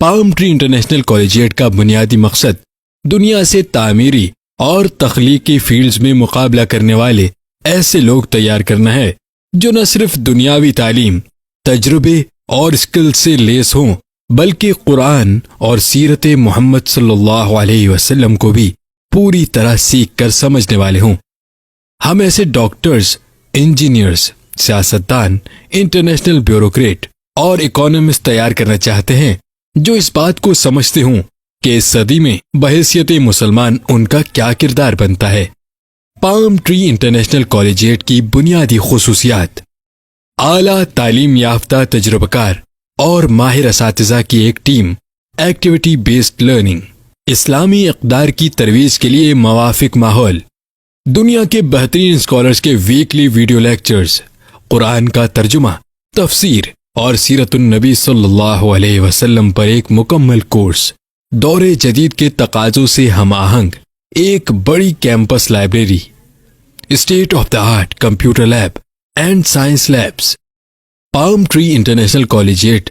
Palm Tree International collegiate کا بنیادی مقصد دنیا سے تعمیری اور تخلیقی فیلڈز میں مقابلہ کرنے والے ایسے لوگ تیار کرنا ہے جو نہ صرف دنیاوی تعلیم، تجربے اور اسکل سے لیس ہوں بلکہ قرآن اور سیرت محمد صلی اللہ علیہ وسلم کو بھی پوری طرح سیکھ کر سمجھنے والے ہوں۔ ہم ایسے ڈاکٹرز، انجینئرز، سیاستدان، انٹرنیشنل بیوروکریٹ اور اکانومسٹ تیار کرنا چاہتے ہیں جو اس بات کو سمجھتے ہوں کہ اس صدی میں بحیثیت مسلمان ان کا کیا کردار بنتا ہے۔ پام ٹری انٹرنیشنل کالجیٹ کی بنیادی خصوصیات: اعلیٰ تعلیم یافتہ تجربہ کار اور ماہر اساتذہ کی ایک ٹیم، ایکٹیویٹی بیسڈ لرننگ، اسلامی اقدار کی ترویج کے لیے موافق ماحول، دنیا کے بہترین اسکالرز کے ویکلی ویڈیو لیکچرز، قرآن کا ترجمہ، تفسیر اور سیرت النبی صلی اللہ علیہ وسلم پر ایک مکمل کورس، دور جدید کے تقاضوں سے ہم آہنگ ایک بڑی campus library, state of the art computer lab and science labs. Palm Tree International collegiate